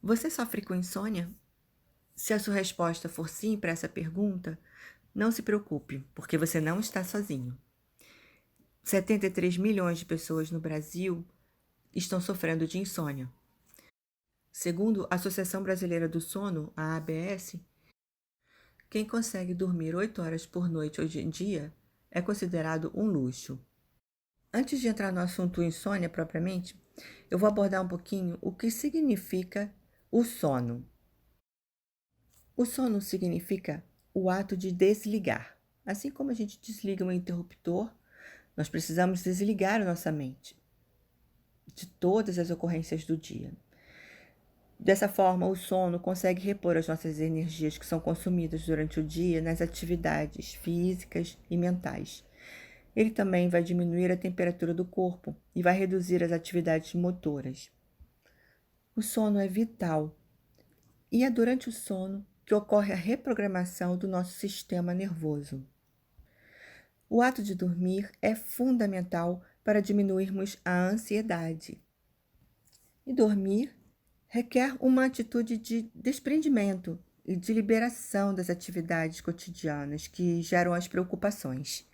Você sofre com insônia? Se a sua resposta for sim para essa pergunta, não se preocupe, porque você não está sozinho. 73 milhões de pessoas no Brasil estão sofrendo de insônia. Segundo a Associação Brasileira do Sono, a ABS, quem consegue dormir 8 horas por noite hoje em dia é considerado um luxo. Antes de entrar no assunto insônia propriamente, eu vou abordar um pouquinho o que significa o sono. O sono significa o ato de desligar. Assim como a gente desliga um interruptor, nós precisamos desligar a nossa mente de todas as ocorrências do dia. Dessa forma, o sono consegue repor as nossas energias que são consumidas durante o dia nas atividades físicas e mentais. Ele também vai diminuir a temperatura do corpo e vai reduzir as atividades motoras. O sono é vital e é durante o sono que ocorre a reprogramação do nosso sistema nervoso. O ato de dormir é fundamental para diminuirmos a ansiedade. E dormir requer uma atitude de desprendimento e de liberação das atividades cotidianas que geram as preocupações.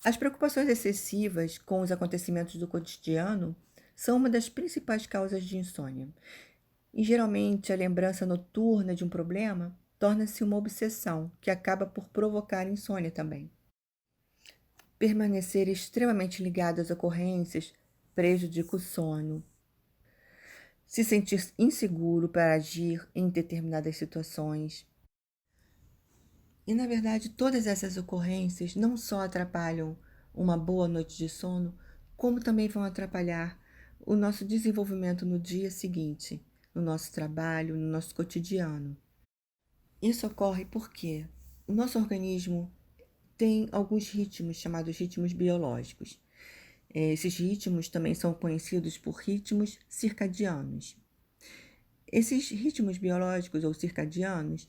As preocupações excessivas com os acontecimentos do cotidiano são uma das principais causas de insônia. E geralmente a lembrança noturna de um problema torna-se uma obsessão que acaba por provocar insônia também. Permanecer extremamente ligado às ocorrências prejudica o sono. Se sentir inseguro para agir em determinadas situações. E, na verdade, todas essas ocorrências não só atrapalham uma boa noite de sono, como também vão atrapalhar o nosso desenvolvimento no dia seguinte, no nosso trabalho, no nosso cotidiano. Isso ocorre porque o nosso organismo tem alguns ritmos chamados ritmos biológicos. Esses ritmos também são conhecidos por ritmos circadianos. Esses ritmos biológicos ou circadianos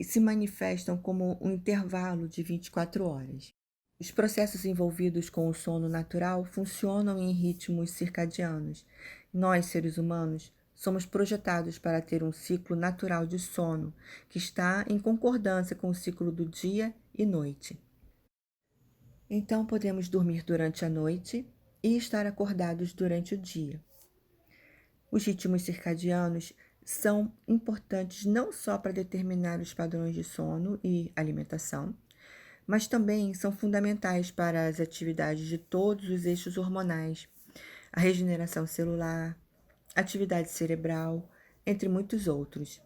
se manifestam como um intervalo de 24 horas. Os processos envolvidos com o sono natural funcionam em ritmos circadianos. Nós, seres humanos, somos projetados para ter um ciclo natural de sono, que está em concordância com o ciclo do dia e noite. Então, podemos dormir durante a noite e estar acordados durante o dia. Os ritmos circadianos são importantes não só para determinar os padrões de sono e alimentação, mas também são fundamentais para as atividades de todos os eixos hormonais, a regeneração celular, atividade cerebral, entre muitos outros.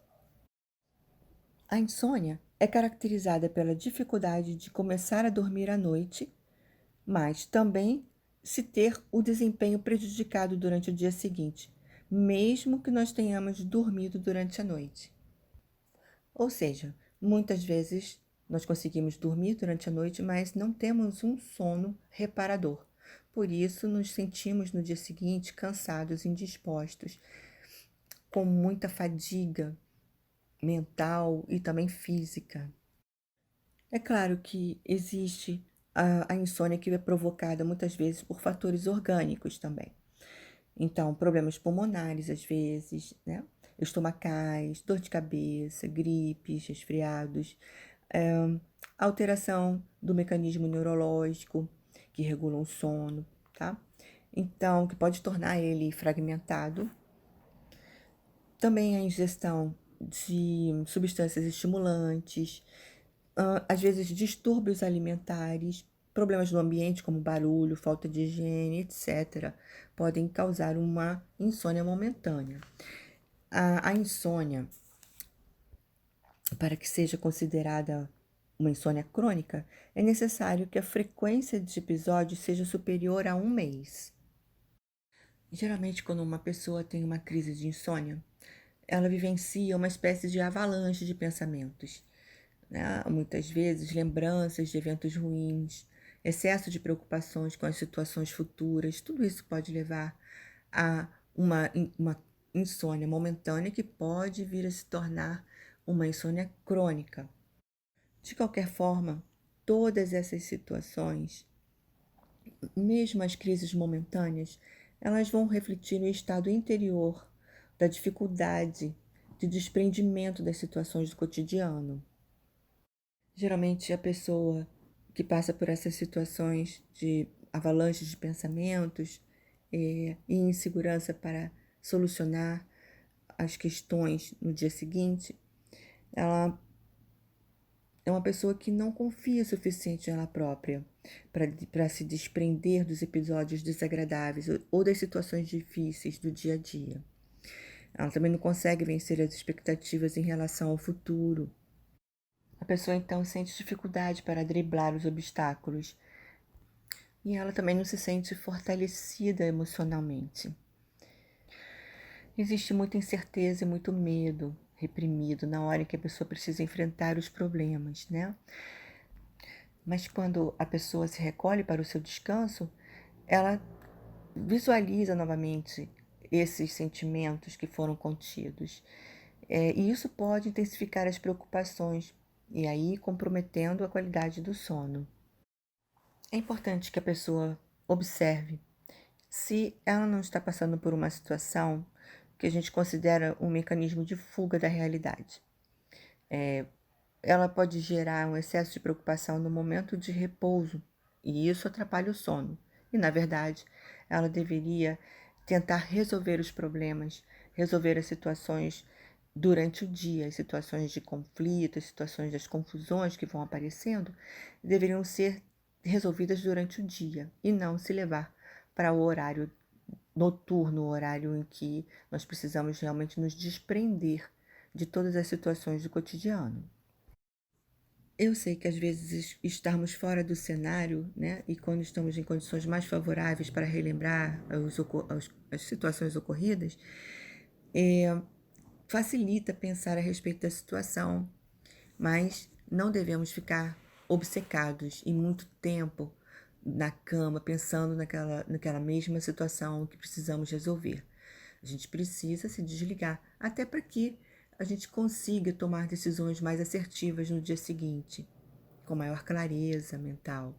A insônia é caracterizada pela dificuldade de começar a dormir à noite, mas também se ter o desempenho prejudicado durante o dia seguinte, mesmo que nós tenhamos dormido durante a noite. Ou seja, muitas vezes nós conseguimos dormir durante a noite, mas não temos um sono reparador. Por isso, nos sentimos no dia seguinte cansados, indispostos, com muita fadiga mental e também física. É claro que existe a insônia que é provocada muitas vezes por fatores orgânicos também. Então, problemas pulmonares, às vezes, né? Estomacais, dor de cabeça, gripes, resfriados, alteração do mecanismo neurológico que regula o sono, tá? Então, que pode tornar ele fragmentado. Também a ingestão de substâncias estimulantes, às vezes distúrbios alimentares, problemas no ambiente como barulho, falta de higiene, etc., podem causar uma insônia momentânea. A insônia, para que seja considerada uma insônia crônica, é necessário que a frequência de episódios seja superior a um mês. Geralmente, quando uma pessoa tem uma crise de insônia, ela vivencia uma espécie de avalanche de pensamentos, né? Muitas vezes, lembranças de eventos ruins, excesso de preocupações com as situações futuras, tudo isso pode levar a uma insônia momentânea que pode vir a se tornar uma insônia crônica. De qualquer forma, todas essas situações, mesmo as crises momentâneas, elas vão refletir no estado interior da dificuldade de desprendimento das situações do cotidiano. Geralmente, a pessoa que passa por essas situações de avalanches de pensamentos e insegurança para solucionar as questões no dia seguinte, ela é uma pessoa que não confia o suficiente nela própria para se desprender dos episódios desagradáveis ou das situações difíceis do dia a dia. Ela também não consegue vencer as expectativas em relação ao futuro. A pessoa então sente dificuldade para driblar os obstáculos e ela também não se sente fortalecida emocionalmente. Existe muita incerteza e muito medo reprimido na hora em que a pessoa precisa enfrentar os problemas, né? Mas quando a pessoa se recolhe para o seu descanso, ela visualiza novamente esses sentimentos que foram contidos. E isso pode intensificar as preocupações e aí comprometendo a qualidade do sono. É importante que a pessoa observe se ela não está passando por uma situação que a gente considera um mecanismo de fuga da realidade. Ela pode gerar um excesso de preocupação no momento de repouso, e isso atrapalha o sono. E, na verdade, ela deveria tentar resolver os problemas, resolver as situações durante o dia, as situações de conflito, as situações das confusões que vão aparecendo, deveriam ser resolvidas durante o dia e não se levar para o horário noturno, o horário em que nós precisamos realmente nos desprender de todas as situações do cotidiano. Eu sei que às vezes estarmos fora do cenário, né, e quando estamos em condições mais favoráveis para relembrar as situações ocorridas, facilita pensar a respeito da situação, mas não devemos ficar obcecados e muito tempo na cama pensando naquela mesma situação que precisamos resolver. A gente precisa se desligar, até para que a gente consiga tomar decisões mais assertivas no dia seguinte, com maior clareza mental.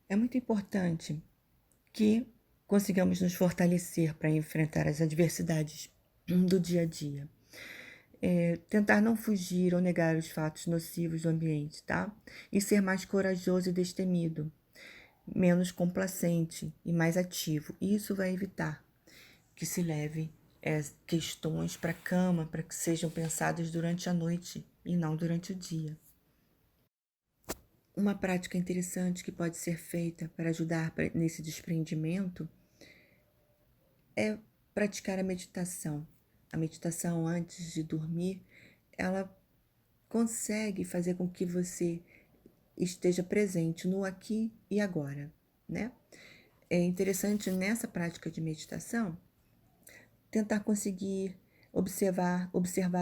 É muito importante que consigamos nos fortalecer para enfrentar as adversidades do dia a dia. Tentar não fugir ou negar os fatos nocivos do ambiente, tá? E ser mais corajoso e destemido, menos complacente e mais ativo. Isso vai evitar que se leve questões para a cama, para que sejam pensadas durante a noite e não durante o dia. Uma prática interessante que pode ser feita para ajudar nesse desprendimento é praticar a meditação. A meditação antes de dormir, ela consegue fazer com que você esteja presente no aqui e agora, né? É interessante nessa prática de meditação tentar conseguir observar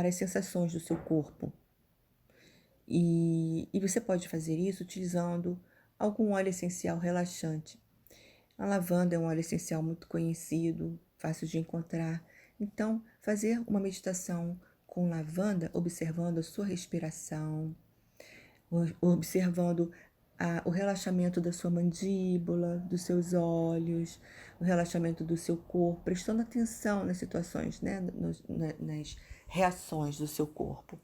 as sensações do seu corpo. E você pode fazer isso utilizando algum óleo essencial relaxante. A lavanda é um óleo essencial muito conhecido, fácil de encontrar. Então, fazer uma meditação com lavanda, observando a sua respiração, observando o relaxamento da sua mandíbula, dos seus olhos, o relaxamento do seu corpo, prestando atenção nas situações, né? Nas reações do seu corpo.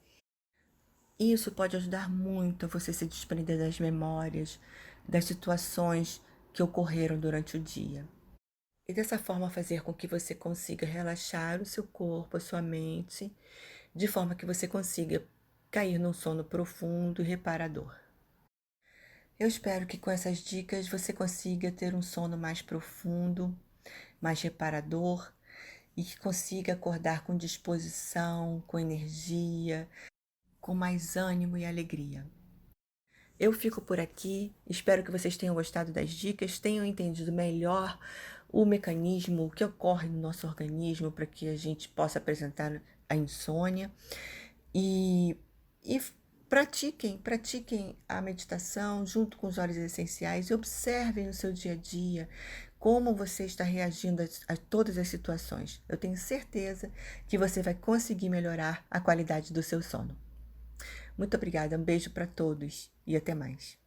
Isso pode ajudar muito a você se desprender das memórias, das situações que ocorreram durante o dia. E dessa forma fazer com que você consiga relaxar o seu corpo, a sua mente, de forma que você consiga cair num sono profundo e reparador. Eu espero que com essas dicas você consiga ter um sono mais profundo, mais reparador e que consiga acordar com disposição, com energia, com mais ânimo e alegria. Eu fico por aqui, espero que vocês tenham gostado das dicas, tenham entendido melhor o mecanismo que ocorre no nosso organismo para que a gente possa apresentar a insônia e pratiquem a meditação junto com os óleos essenciais e observem no seu dia a dia como você está reagindo a todas as situações. Eu tenho certeza que você vai conseguir melhorar a qualidade do seu sono. Muito obrigada, um beijo para todos e até mais.